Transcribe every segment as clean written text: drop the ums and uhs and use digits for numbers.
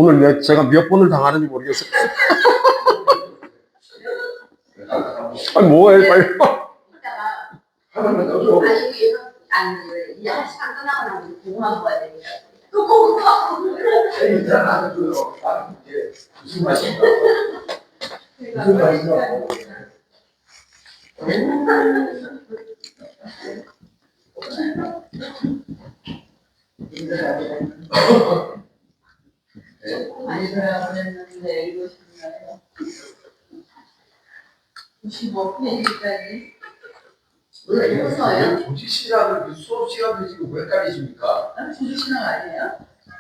오늘 제가 몇 번을 당하는지 모르겠어요. 아니, 뭐해, 빨리. 이따가 아니 이제 1시간 끝나고 나면 고구마 먹어야 되니까 또 고구마 일단 나는 줘요. 나는 이게 무슨 맛인가? 무슨 맛인가? 많이 들어야 보냈는데 이거 싶나요? 95페이지까지 왜 웃어요? 조지시라는 그 수업 시간도 지금 왜 헷갈리십니까? 조지시랑 아니에요?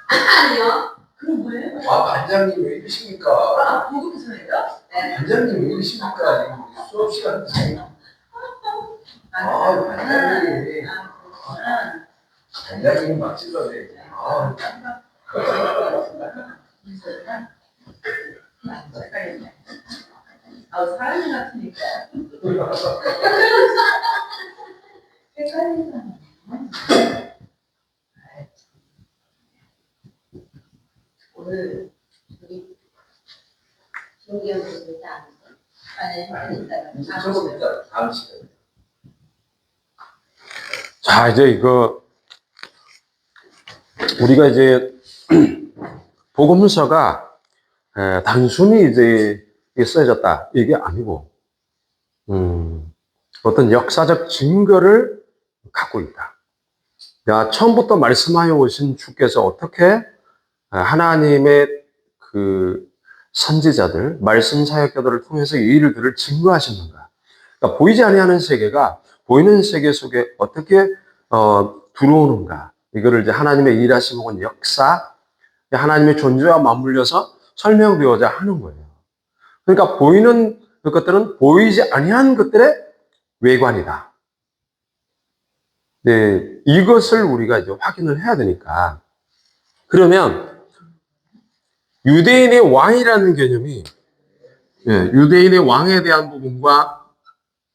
아니요. 그럼 뭐예요? 아, 반장님 왜 이러십니까? 아, 보급부서예요? 네. 반장님 왜 이러십니까? 지금 수업 시간 지금. 반장님. 그렇구나. 반장님 막 찔러대. 아, 헷갈렸네. 사람이 같으니까. 헷갈린다. 오늘 우리 김기현 교수님 아니, 조금 이따 다음 시간에. 자, 이제 우리가 이제, 복음서가, 단순히 이제 써졌다. 이게 아니고, 어떤 역사적 증거를 갖고 있다. 야, 처음부터 말씀하여 오신 주께서 어떻게 하나님의 그 선지자들, 말씀 사역자들을 통해서 이 일들을 증거하시는가. 그러니까 보이지 아니하는 세계가 보이는 세계 속에 어떻게 들어오는가. 이거를 이제 하나님의 일하심 혹은 역사, 하나님의 존재와 맞물려서 설명되어야 하는 거예요. 그러니까 보이는 것들은 보이지 아니한 것들의 외관이다. 네, 이것을 우리가 이제 확인을 해야 되니까. 그러면 유대인의 왕이라는 개념이 유대인의 왕에 대한 부분과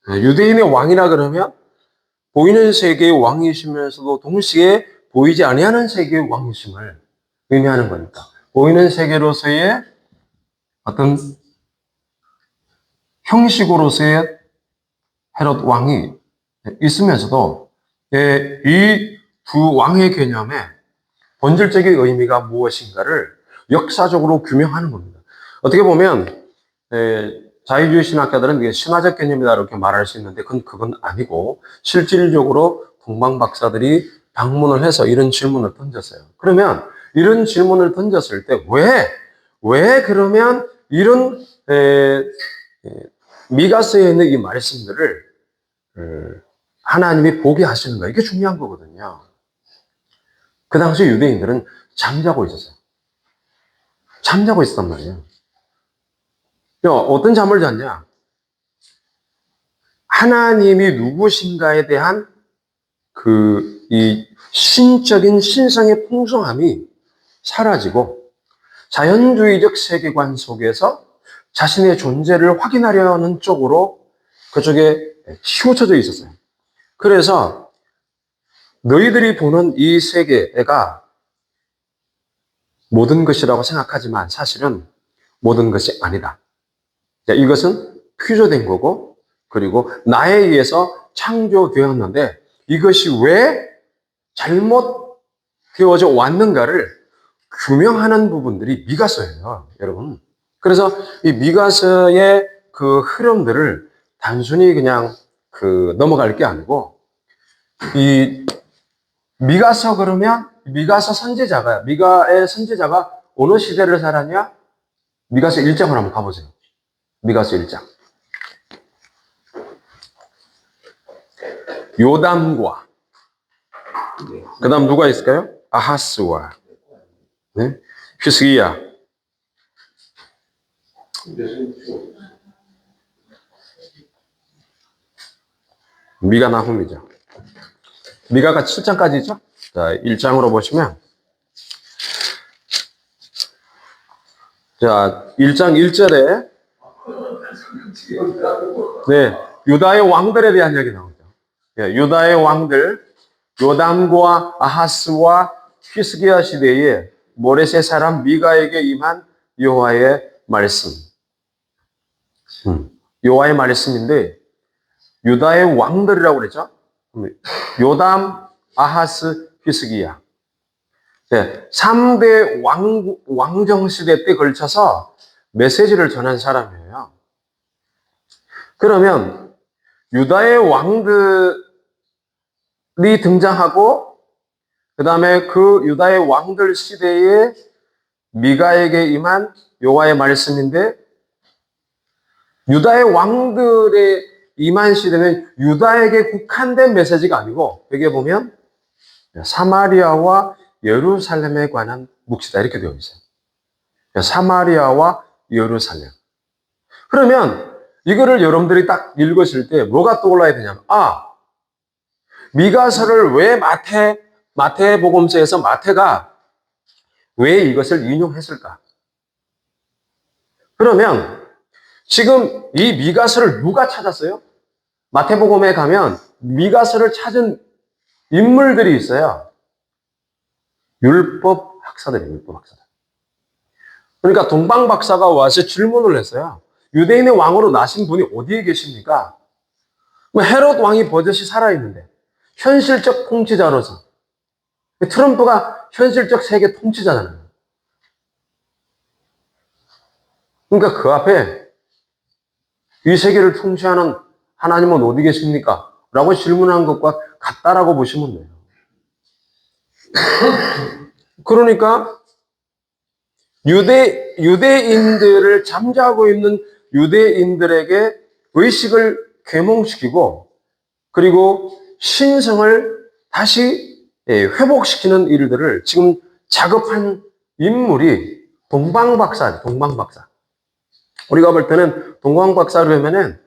유대인의 왕이라 그러면 보이는 세계의 왕이시면서도 동시에 보이지 아니하는 세계의 왕이심을 의미하는 거니까. 보이는 세계로서의 어떤 형식으로서의 헤롯 왕이 있으면서도 이 두 왕의 개념의 본질적인 의미가 무엇인가를 역사적으로 규명하는 겁니다. 어떻게 보면 자유주의 신학자들은 이게 신화적 개념이다 이렇게 말할 수 있는데 그건 아니고 실질적으로 동방 박사들이 방문을 해서 이런 질문을 던졌어요. 그러면 이런 질문을 던졌을 때 왜 그러면 이런 미가서에 있는 이 말씀들을 하나님이 보게 하시는가? 이게 중요한 거거든요. 그 당시 유대인들은 잠자고 있었어요. 잠자고 있었단 말이에요. 어떤 잠을 잤냐? 하나님이 누구신가에 대한 이 신적인 신성의 풍성함이 사라지고 자연주의적 세계관 속에서 자신의 존재를 확인하려는 쪽으로 그쪽에 치우쳐져 있었어요. 그래서 너희들이 보는 이 세계가 모든 것이라고 생각하지만 사실은 모든 것이 아니다. 이것은 퓨저된 거고 그리고 나에 의해서 창조되었는데 이것이 왜 잘못되어져 왔는가를 규명하는 부분들이 미가서예요, 여러분. 그래서 이 미가서의 그 흐름들을 단순히 그냥 넘어갈 게 아니고 이 미가서 그러면 미가의 선지자가 어느 시대를 살았냐? 미가서 1장을 한번 가보세요. 미가서 1장. 요담과 그 다음 누가 있을까요? 아하스와 히스기야. 미가 나훔이죠. 미가가 7장까지 있죠? 자, 1장으로 보시면 자, 1장 1절에 유다의 왕들에 대한 이야기 나오죠. 유다의 왕들 요담과 아하스와 히스기야 시대에 모레셋 사람 미가에게 임한 여호와의 말씀. 여호와의 말씀인데 유다의 왕들이라고 그랬죠. 요담, 아하스, 히스기야. 네, 3대 왕정 시대 때 걸쳐서 메시지를 전한 사람이에요. 그러면 유다의 왕들이 등장하고 그 다음에 그 유다의 왕들 시대에 미가에게 임한 여호와의 말씀인데 유다의 왕들의 임한 시대는 유다에게 국한된 메시지가 아니고 여기에 보면 사마리아와 예루살렘에 관한 묵시다 이렇게 되어 있어요. 사마리아와 예루살렘. 그러면 이거를 여러분들이 딱 읽으실 때 뭐가 떠올라야 되냐면 미가서를 왜 마태복음서에서 마태가 왜 이것을 인용했을까? 그러면 지금 이 미가서를 누가 찾았어요? 마태복음에 가면 미가서를 찾은 인물들이 있어요. 율법 학사들이에요. 그러니까 동방 박사가 와서 질문을 했어요. 유대인의 왕으로 나신 분이 어디에 계십니까? 헤롯 왕이 버젓이 살아있는데 현실적 통치자로서 트럼프가 현실적 세계 통치자잖아요. 그러니까 그 앞에 이 세계를 통치하는 하나님은 어디 계십니까? 라고 질문한 것과 같다라고 보시면 돼요. 그러니까 유대인들을 잠자고 있는 유대인들에게 의식을 계몽시키고 그리고 신성을 다시 회복시키는 일들을 지금 작업한 인물이 동방박사죠. 동방박사. 우리가 볼 때는 동방박사라면은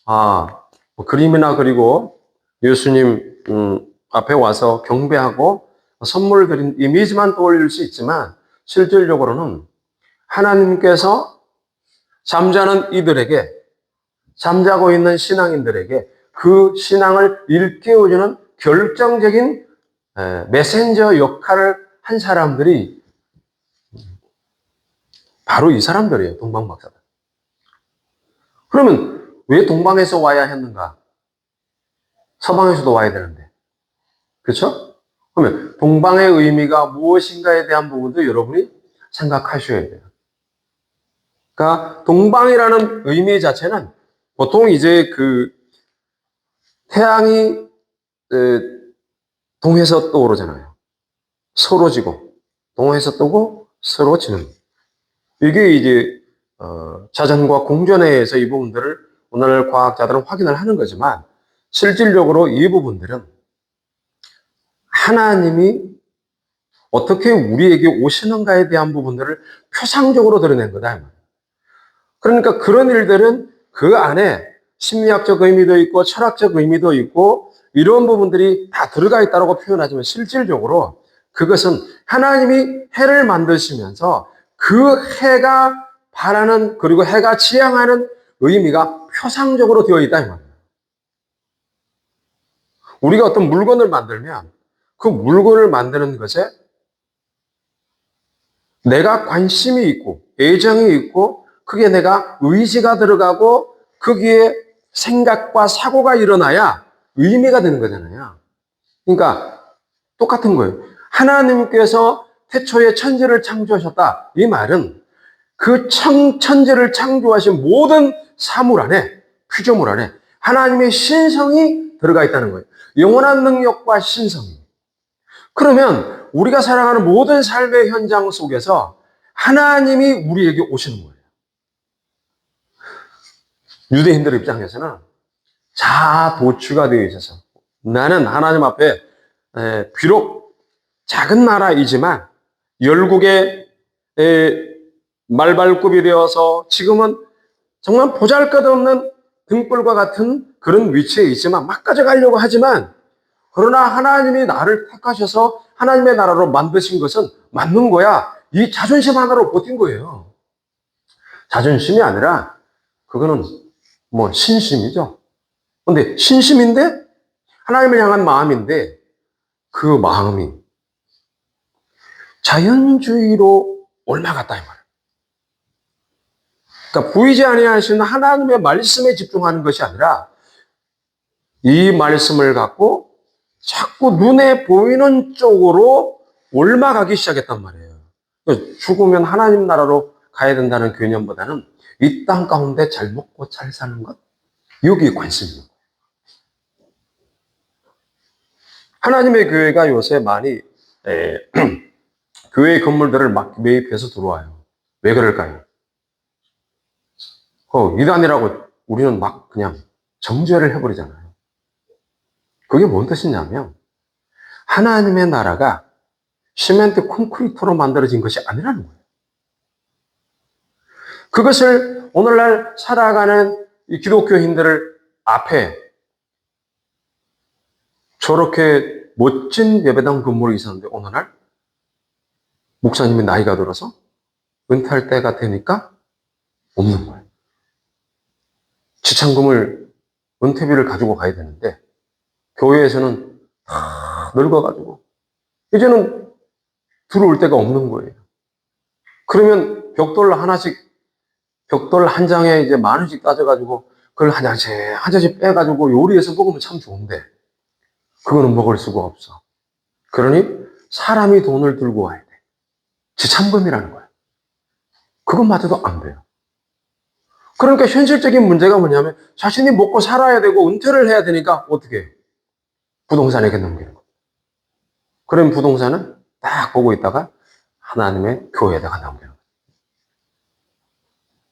뭐 그림이나 그리고 예수님 앞에 와서 경배하고 선물 드린 이미지만 떠올릴 수 있지만 실질적으로는 하나님께서 잠자는 이들에게 잠자고 있는 신앙인들에게 그 신앙을 일깨워주는 결정적인 메신저 역할을 한 사람들이 바로 이 사람들이에요. 동방박사들. 그러면 왜 동방에서 와야 했는가? 서방에서도 와야 되는데. 그렇죠? 그러면 동방의 의미가 무엇인가에 대한 부분도 여러분이 생각하셔야 돼요. 그러니까 동방이라는 의미 자체는 보통 이제 그 태양이 동에서 떠오르잖아요. 서로 지고 동에서 뜨고 서로 지는. 이게 이제 자전과 공전에 의해서 이 부분들을 오늘 과학자들은 확인을 하는 거지만 실질적으로 이 부분들은 하나님이 어떻게 우리에게 오시는가에 대한 부분들을 표상적으로 드러낸 거다. 그러니까 그런 일들은 그 안에 심리학적 의미도 있고 철학적 의미도 있고 이런 부분들이 다 들어가 있다고 표현하지만 실질적으로 그것은 하나님이 해를 만드시면서 그 해가 바라는 그리고 해가 지향하는 의미가 표상적으로 되어 있다 이 말이에요. 우리가 어떤 물건을 만들면 그 물건을 만드는 것에 내가 관심이 있고 애정이 있고 그게 내가 의지가 들어가고 거기에 생각과 사고가 일어나야 의미가 되는 거잖아요. 그러니까 똑같은 거예요. 하나님께서 태초에 천지를 창조하셨다. 이 말은 그 천지를 창조하신 모든 사물 안에, 피조물 안에 하나님의 신성이 들어가 있다는 거예요. 영원한 능력과 신성이. 그러면 우리가 살아가는 모든 삶의 현장 속에서 하나님이 우리에게 오시는 거예요. 유대인들 입장에서는 자아도취가 되어 있어서 나는 하나님 앞에 비록 작은 나라이지만 열국의 말발굽이 되어서 지금은 정말 보잘것없는 등불과 같은 그런 위치에 있지만 막 가져가려고 하지만 그러나 하나님이 나를 택하셔서 하나님의 나라로 만드신 것은 맞는 거야. 이 자존심 하나로 버틴 거예요. 자존심이 아니라 그거는 뭐 신심이죠. 근데 신심인데 하나님을 향한 마음인데 그 마음이 자연주의로 옮아갔다 이 말이에요. 그러니까 보이지 아니하시는 하나님의 말씀에 집중하는 것이 아니라 이 말씀을 갖고 자꾸 눈에 보이는 쪽으로 옮아가기 시작했단 말이에요. 죽으면 하나님 나라로 가야 된다는 개념보다는 이 땅 가운데 잘 먹고 잘 사는 것, 여기에 관심이 있는 거예요. 하나님의 교회가 요새 많이 교회 건물들을 막 매입해서 들어와요. 왜 그럴까요? 이단이라고 우리는 막 그냥 정죄를 해버리잖아요. 그게 뭔 뜻이냐면 하나님의 나라가 시멘트 콘크리트로 만들어진 것이 아니라는 거예요. 그것을 오늘날 살아가는 이 기독교인들을 앞에 저렇게 멋진 예배당 건물이 있었는데 어느 날 목사님이 나이가 들어서 은퇴할 때가 되니까 없는 거예요. 지참금을 은퇴비를 가지고 가야 되는데 교회에서는 다 늙어가지고 이제는 들어올 데가 없는 거예요. 그러면 벽돌 한 장에 이제 10,000원씩 따져가지고 그걸 한 장씩 빼가지고 요리해서 먹으면 참 좋은데 그거는 먹을 수가 없어. 그러니 사람이 돈을 들고 와야 돼. 지참금이라는 거예요. 그것마저도 안 돼요. 그러니까 현실적인 문제가 뭐냐면 자신이 먹고 살아야 되고 은퇴를 해야 되니까 어떻게 해요? 부동산에게 넘기는 거예요. 그럼 부동산은 딱 보고 있다가 하나님의 교회에다가 넘기는 거예요.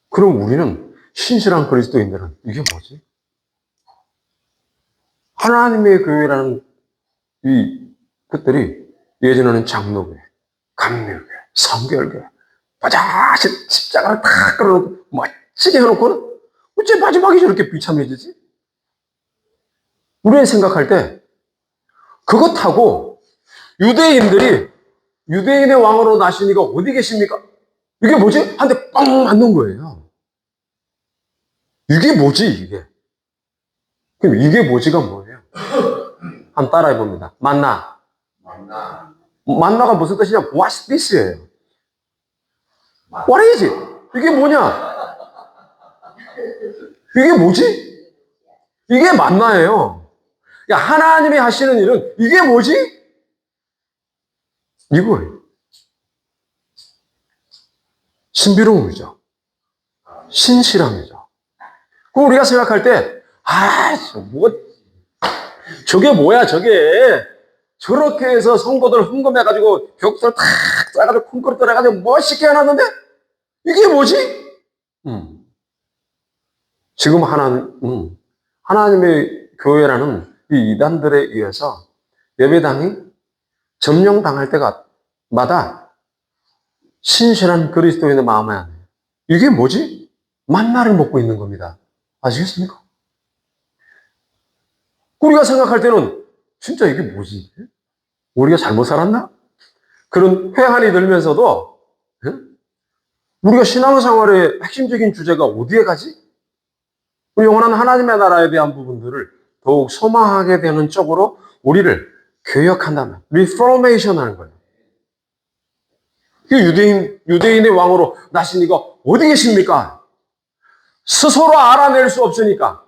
그럼 우리는 신실한 그리스도인들은 이게 뭐지? 하나님의 교회라는 이 것들이 예전에는 장로교회, 감리교회, 성결교회, 빠자시 십자가를 탁 걸어놓고 멋지게 해놓고는 어째 마지막에 저렇게 비참해지지? 우리는 생각할 때 그것하고 유대인의 왕으로 나신 이가 어디 계십니까? 이게 뭐지? 한 대 빵 맞는 거예요. 이게 뭐지 이게? 그럼 이게 뭐지가 뭐예요? 한번 따라해 봅니다. 만나가 무슨 뜻이냐? What's this예요. What is it? 이게 뭐냐? 이게 뭐지? 이게 만나예요. 하나님이 하시는 일은 이게 뭐지? 이거예요. 신비로움이죠. 신실함이죠. 그럼 우리가 생각할 때, 저게 뭐야, 저게. 저렇게 해서 성도들 흥금해가지고, 벽돌 탁 싸가지고, 콘크리트 해가지고, 멋있게 해놨는데, 이게 뭐지? 지금 하나님의 교회라는 이 이단들에 의해서 예배당이 점령당할 때마다 신실한 그리스도인의 마음에 안에 이게 뭐지? 만나를 먹고 있는 겁니다. 아시겠습니까? 우리가 생각할 때는 진짜 이게 뭐지? 우리가 잘못 살았나? 그런 회한이 들면서도 우리가 신앙생활의 핵심적인 주제가 어디에 가지? 영원한 하나님의 나라에 대한 부분들을 더욱 소망하게 되는 쪽으로 우리를 교역한다면 리포메이션 하는 거예요. 유대인의 왕으로 나신 이가 어디 계십니까? 스스로 알아낼 수 없으니까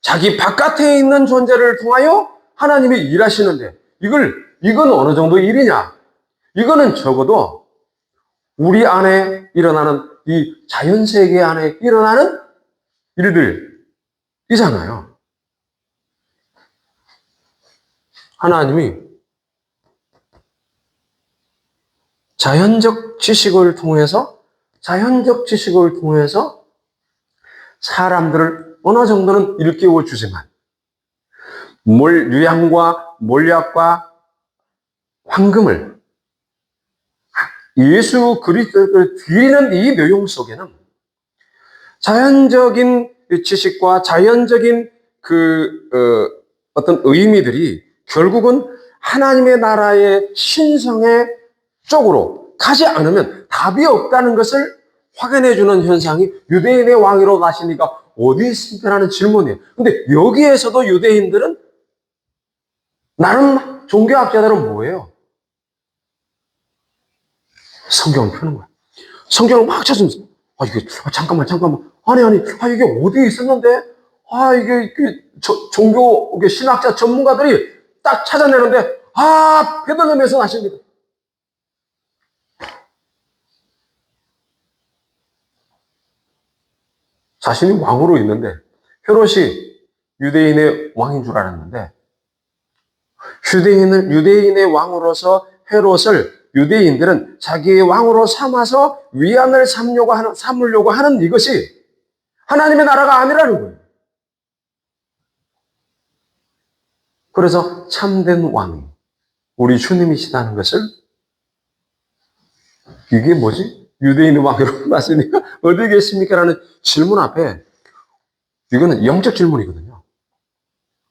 자기 바깥에 있는 존재를 통하여 하나님이 일하시는데 이건 어느 정도 일이냐? 이거는 적어도 우리 안에 일어나는 이 자연세계 안에 일어나는 일들이잖아요. 하나님이 자연적 지식을 통해서 사람들을 어느 정도는 일깨워 주지만 유향과 몰약과 황금을 예수 그리스도를 드리는 이 내용 속에는 자연적인 지식과 자연적인 어떤 의미들이 결국은 하나님의 나라의 신성의 쪽으로 가지 않으면 답이 없다는 것을 확인해 주는 현상이 유대인의 왕으로 나시니까 어디 있습니까라는 질문이에요. 근데 여기에서도 유대인들은 나름 종교학자들은 뭐예요? 성경을 펴는 거야. 성경을 막 찾으면서, 잠깐만. 이게 어디에 있었는데? 이게 종교, 신학자 전문가들이 딱 찾아내는데, 베들레헴에서 나십니다. 자신이 왕으로 있는데, 헤롯이 유대인의 왕인 줄 알았는데, 유대인의 왕으로서 헤롯을 유대인들은 자기의 왕으로 삼아서 위안을 삼으려고 하는 이것이 하나님의 나라가 아니라는 거예요. 그래서 참된 왕이 우리 주님이시다는 것을, 이게 뭐지? 유대인의 왕으로 맞으니까 어디 계십니까? 라는 질문 앞에, 이거는 영적 질문이거든요.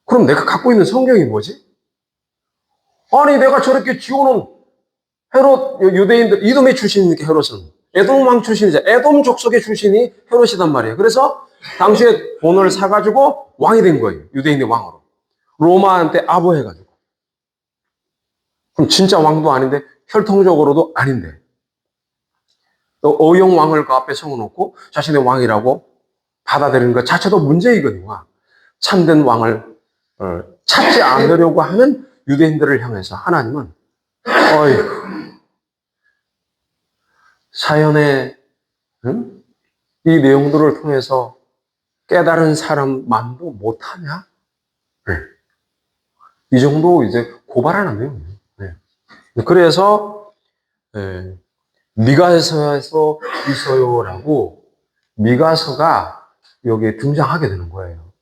그럼 내가 갖고 있는 성경이 뭐지? 내가 저렇게 지어놓은 헤롯, 유대인들, 이돔의 출신이니까 헤롯은 에돔 왕 출신이자 에돔 족속의 출신이 헤롯이단 말이에요. 그래서 당시에 돈을 사가지고 왕이 된 거예요. 유대인의 왕으로. 로마한테 아부해가지고. 그럼 진짜 왕도 아닌데, 혈통적으로도 아닌데. 또 어용 왕을 그 앞에 세워놓고 자신의 왕이라고 받아들이는 것 자체도 문제이거든요. 참된 왕을 찾지 않으려고 하는 유대인들을 향해서 하나님은, 사연의 이 내용들을 통해서 깨달은 사람만도 못하냐? 이 정도 이제 고발하는 내용이에요. 그래서 미가서에서 있어요라고 미가서가 여기에 등장하게 되는 거예요.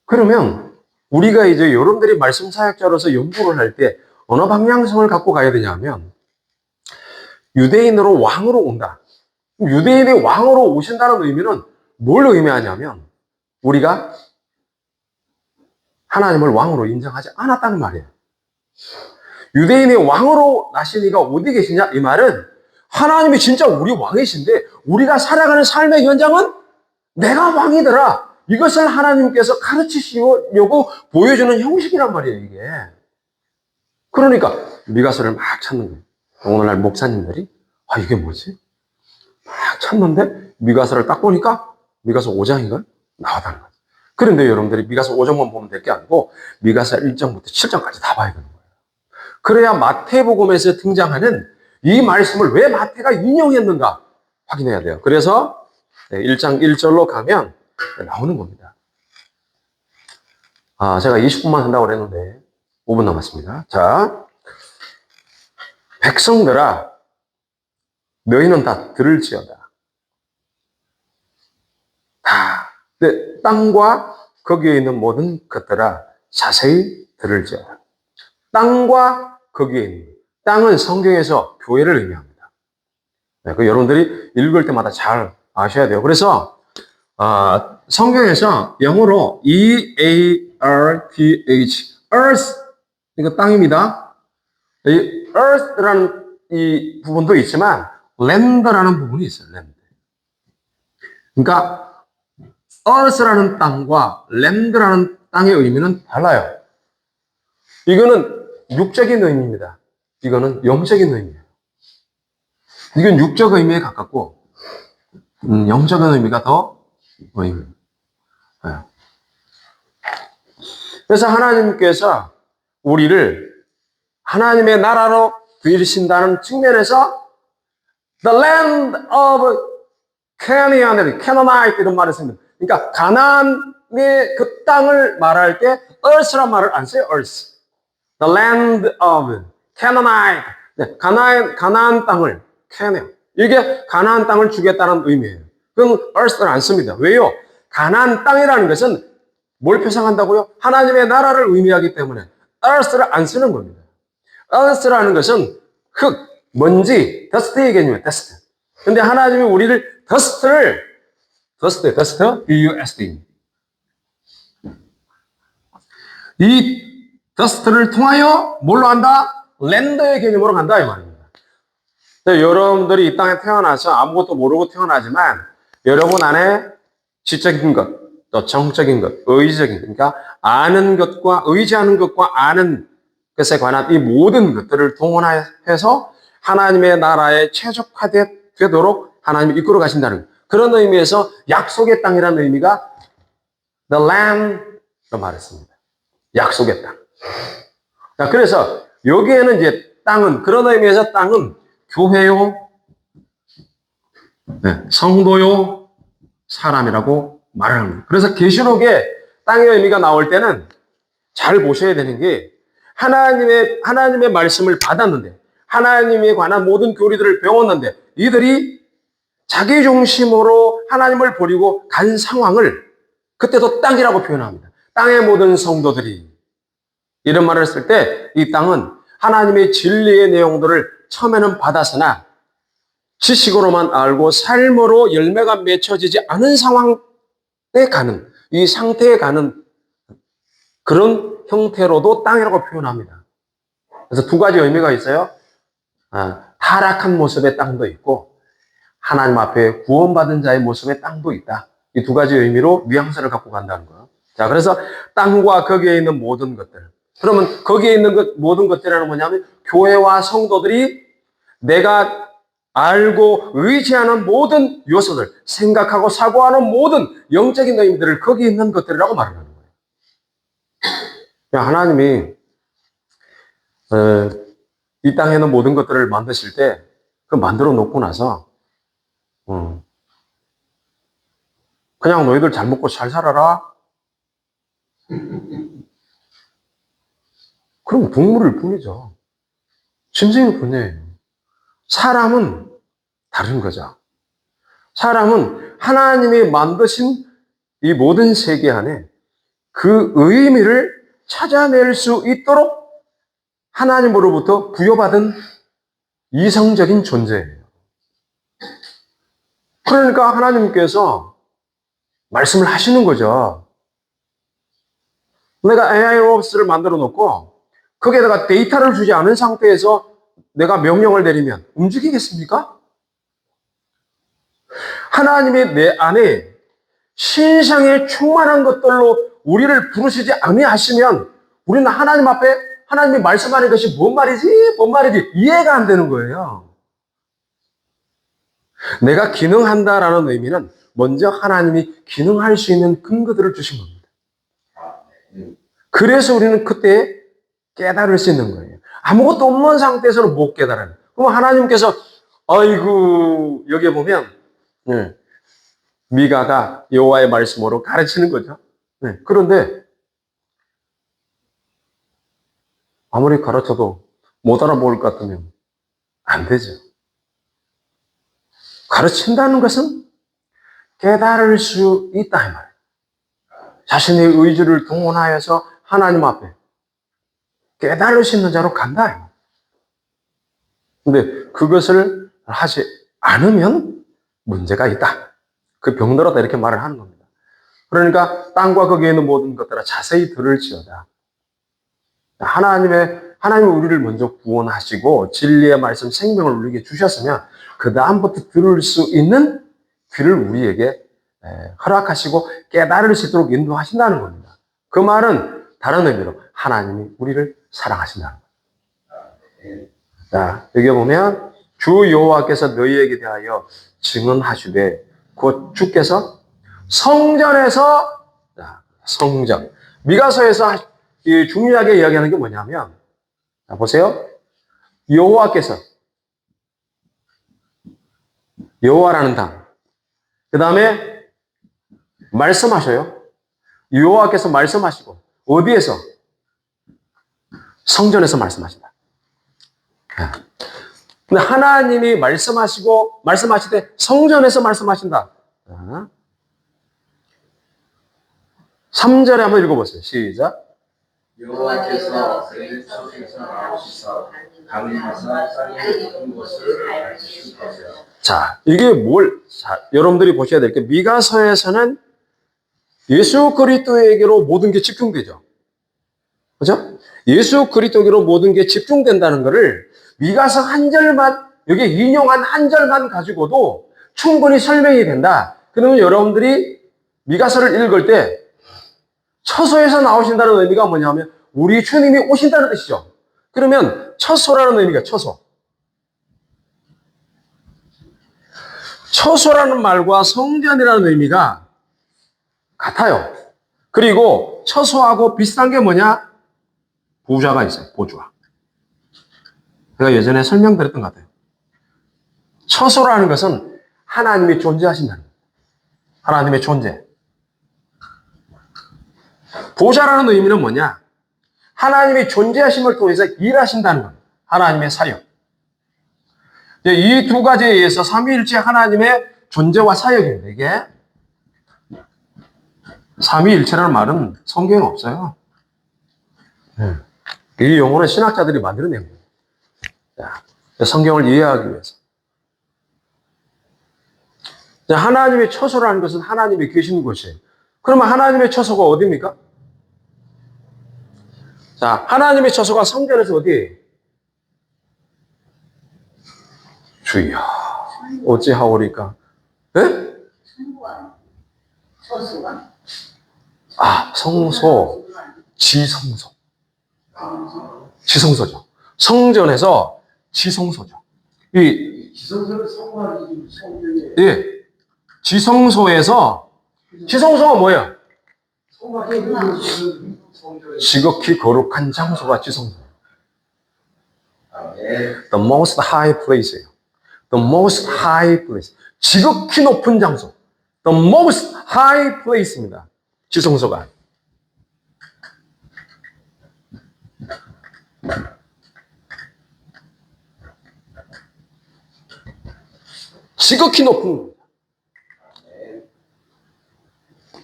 그러면 우리가 이제 여러분들이 말씀 사역자로서 연구를 할 때 어느 방향성을 갖고 가야 되냐면, 유대인으로 왕으로 온다. 유대인이 왕으로 오신다는 의미는 뭘 의미하냐면, 우리가 하나님을 왕으로 인정하지 않았다는 말이에요. 유대인이 왕으로 나신 이가 어디 계시냐? 이 말은 하나님이 진짜 우리 왕이신데 우리가 살아가는 삶의 현장은 내가 왕이더라. 이것을 하나님께서 가르치시려고 보여주는 형식이란 말이에요, 이게. 그러니까 미가서를 막 찾는 거예요. 오늘날 목사님들이 이게 뭐지? 막 찾는데 미가서를 딱 보니까 미가서 5장인가? 나왔다는 거예요. 그런데 여러분들이 미가서 5장만 보면 될 게 아니고 미가서 1장부터 7장까지 다 봐야 되는 거예요. 그래야 마태복음에서 등장하는 이 말씀을 왜 마태가 인용했는가 확인해야 돼요. 그래서 1장 1절로 가면 나오는 겁니다. 제가 20분만 한다고 그랬는데 5분 남았습니다. 자, 백성들아, 너희는 다 들을지어다. 땅과 거기에 있는 모든 것들아, 자세히 들을지어다. 땅과 거기에 있는, 땅은 성경에서 교회를 의미합니다. 그 여러분들이 읽을 때마다 잘 아셔야 돼요. 그래서 성경에서 영어로 E-A-R-T-H, earth, 이거 땅입니다. 이 earth라는 이 부분도 있지만 land라는 부분이 있어요. land. 그러니까 earth라는 땅과 land라는 땅의 의미는 달라요. 이거는 육적인 의미입니다. 이거는 영적인 의미예요. 이건 육적 의미에 가깝고 영적인 의미가 더 의미입니다. 그래서 하나님께서 우리를 하나님의 나라로 부르신다는 측면에서 the land of Canaan, Canaanite 이런 말을 씁니다. 그러니까 가나안의 그 땅을 말할 때 earth란 말을 안 써요. earth. The land of Canaanite. 가나안 땅을 Canaan. 이게 가나안 땅을 주겠다는 의미예요. 그건 earth를 안 씁니다. 왜요? 가나안 땅이라는 것은 뭘 표상한다고요? 하나님의 나라를 의미하기 때문에 earth를 안 쓰는 겁니다. earth라는 것은 흙, 먼지, dust의 개념이에요. dust. 근데 하나님이 우리를 dust, D-U-S-T. 이 dust를 통하여 뭘로 한다? land의 개념으로 간다 이 말입니다. 여러분들이 이 땅에 태어나서 아무것도 모르고 태어나지만 여러분 안에 지적인 것, 또 정적인 것, 의지적인 것, 그러니까 아는 것과 의지하는 것과 아는 것에 관한 이 모든 것들을 동원해서 하나님의 나라에 최적화되도록 하나님이 이끌어 가신다는 그런 의미에서 약속의 땅이라는 의미가 the land로 말했습니다. 약속의 땅. 자, 그래서 여기에는 이제 땅은 그런 의미에서 땅은 교회요, 네, 성도요, 사람이라고 말하는 거예요. 그래서 계시록에 땅의 의미가 나올 때는 잘 보셔야 되는 게 하나님의 말씀을 받았는데 하나님에 관한 모든 교리들을 배웠는데 이들이 자기 중심으로 하나님을 버리고 간 상황을 그때도 땅이라고 표현합니다. 땅의 모든 성도들이 이런 말을 했을 때 이 땅은 하나님의 진리의 내용들을 처음에는 받았으나 지식으로만 알고 삶으로 열매가 맺혀지지 않은 상황에 가는 이 상태에 가는 그런 형태로도 땅이라고 표현합니다. 그래서 두 가지 의미가 있어요. 타락한 모습의 땅도 있고 하나님 앞에 구원받은 자의 모습의 땅도 있다. 이 두 가지 의미로 뉘앙스를 갖고 간다는 거예요. 자, 그래서 땅과 거기에 있는 모든 것들. 그러면 거기에 있는 모든 것들이라는 뭐냐면 교회와 성도들이 내가 알고 의지하는 모든 요소들, 생각하고 사고하는 모든 영적인 의미들을 거기에 있는 것들이라고 말하는 거예요. 하나님이 이 땅에 있는 모든 것들을 만드실 때 그 만들어 놓고 나서 그냥 너희들 잘 먹고 잘 살아라. 그럼 동물일 뿐이죠. 짐승일 뿐이에요. 사람은 다른 거죠. 사람은 하나님이 만드신 이 모든 세계 안에 그 의미를 찾아낼 수 있도록 하나님으로부터 부여받은 이성적인 존재예요. 그러니까 하나님께서 말씀을 하시는 거죠. 내가 AIOPS를 만들어 놓고 거기에다가 데이터를 주지 않은 상태에서 내가 명령을 내리면 움직이겠습니까? 하나님이 내 안에 신성에 충만한 것들로 우리를 부르시지 아니하시면 우리는 하나님 앞에 하나님이 말씀하는 것이 뭔 말이지 이해가 안 되는 거예요. 내가 기능한다라는 의미는 먼저 하나님이 기능할 수 있는 근거들을 주신 겁니다. 그래서 우리는 그때 깨달을 수 있는 거예요. 아무것도 없는 상태에서는 못 깨달아요. 그럼 하나님께서 아이고 여기에 보면 미가가 여호와의 말씀으로 가르치는 거죠. 그런데 아무리 가르쳐도 못 알아볼 것 같으면 안 되죠. 가르친다는 것은 깨달을 수 있다 이 말이에요. 자신의 의지를 동원하여서 하나님 앞에 깨달을 수 있는 자로 간다. 근데 그것을 하지 않으면 문제가 있다. 그 병들었다 이렇게 말을 하는 겁니다. 그러니까 땅과 거기에 있는 모든 것들을 자세히 들을지어다. 하나님이 우리를 먼저 구원하시고 진리의 말씀 생명을 우리에게 주셨으면 그 다음부터 들을 수 있는 귀를 우리에게 허락하시고 깨달을 수 있도록 인도하신다는 겁니다. 그 말은 다른 의미로 하나님이 우리를 사랑하신다는 거예요. 자, 여기 보면 주 여호와께서 너희에게 대하여 증언하시되 곧 주께서 성전에서 성전 미가서에서 중요하게 이야기하는 게 뭐냐면 자, 보세요. 여호와께서 여호와라는 단 그 다음에 말씀하셔요. 여호와께서 말씀하시고 어디에서? 성전에서 말씀하신다. 근데 하나님이 말씀하실 때 성전에서 말씀하신다. 3절에 한번 읽어보세요. 시작. 여호와께서 그의 처소에서 나오시사 강림하사 땅의 모든 것을 알리실 것이라. 자, 이게 여러분들이 보셔야 될 게 미가서에서는 예수 그리스도에게로 모든 게 집중되죠. 그죠? 예수 그리스도에게로 모든 게 집중된다는 것을 미가서 한 절만, 여기 인용한 한 절만 가지고도 충분히 설명이 된다. 그러면 여러분들이 미가서를 읽을 때 처소에서 나오신다는 의미가 뭐냐면 우리 주님이 오신다는 뜻이죠. 그러면 처소라는 의미가 처소. 처소라는 말과 성전이라는 의미가 같아요. 그리고 처소하고 비슷한 게 뭐냐? 보좌가 있어요. 보좌. 제가 예전에 설명드렸던 것 같아요. 처소라는 것은 하나님이 존재하신다는 거예요. 하나님의 존재. 보좌라는 의미는 뭐냐? 하나님이 존재하심을 통해서 일하신다는 겁니다. 하나님의 사역. 이 두 가지에 의해서 삼위일체 하나님의 존재와 사역입니다. 이게 삼위일체라는 말은 성경에 없어요. 이 용어는 신학자들이 만들어낸 거예요. 자, 성경을 이해하기 위해서. 자, 하나님의 처소라는 것은 하나님이 계시는 곳이에요. 그러면 하나님의 처소가 어디입니까? 자, 하나님의 처소가 성전에서 어디예요? 주여, 어찌하오리까? 예? 천부가 처수가 아, 성소, 지성소. 지성소죠. 성전에서 지성소죠. 이, 지성소를 성화하기 성전에 예. 지성소에서, 지성소가 뭐예요? 성화하기 성전에 지극히 거룩한 장소가 지성소예요. 아멘. The most high place예요. The most high place. 지극히 높은 장소. The most high place입니다. 지성소가. 지극히 높은 겁니다.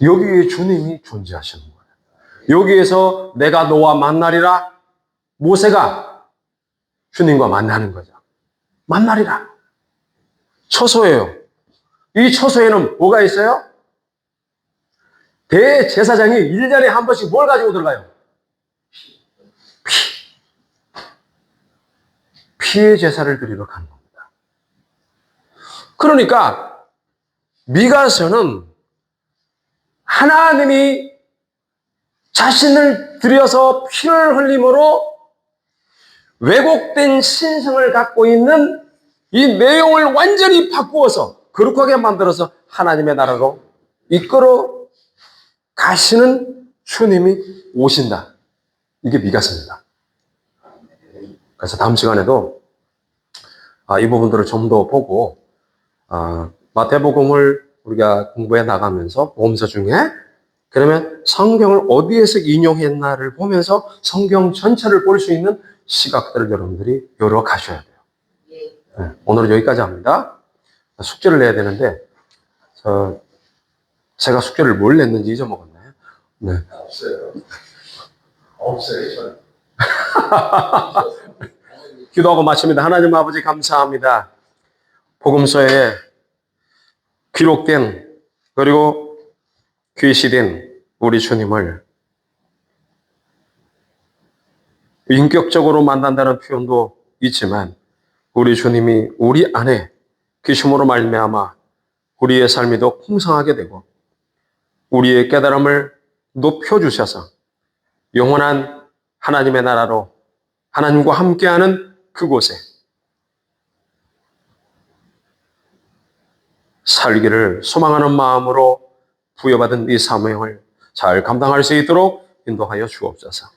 여기에 주님이 존재하시는 거예요. 여기에서 내가 너와 만나리라. 모세가 주님과 만나는 거죠. 만나리라. 처소예요. 이 처소에는 뭐가 있어요? 대제사장이 1년에 한 번씩 뭘 가지고 들어가요? 피의 제사를 드리러 가는 겁니다. 그러니까 미가서는 하나님이 자신을 들여서 피를 흘림으로 왜곡된 신성을 갖고 있는 이 내용을 완전히 바꾸어서 거룩하게 만들어서 하나님의 나라로 이끌어 가시는 주님이 오신다. 이게 미가서입니다. 그래서 다음 시간에도 이 부분들을 좀 더 보고 마태복음을 우리가 공부해 나가면서 복음서 중에 그러면 성경을 어디에서 인용했나를 보면서 성경 전체를 볼 수 있는 시각들을 여러분들이 열어 가셔야 돼요. 네, 오늘은 여기까지 합니다. 숙제를 내야 되는데 제가 숙제를 뭘 냈는지 잊어먹었나요? 네. 없어요. 없어요. 기도하고 마칩니다. 하나님 아버지 감사합니다. 복음서에 기록된 그리고 계시된 우리 주님을 인격적으로 만난다는 표현도 있지만 우리 주님이 우리 안에 계심으로 말미암아 우리의 삶이 더 풍성하게 되고 우리의 깨달음을 높여주셔서 영원한 하나님의 나라로 하나님과 함께하는 그곳에 살기를 소망하는 마음으로 부여받은 이 사명을 잘 감당할 수 있도록 인도하여 주옵소서.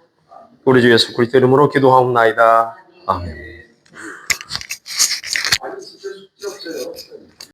우리 주 예수 그리스도 이름으로 기도하옵나이다. 아멘.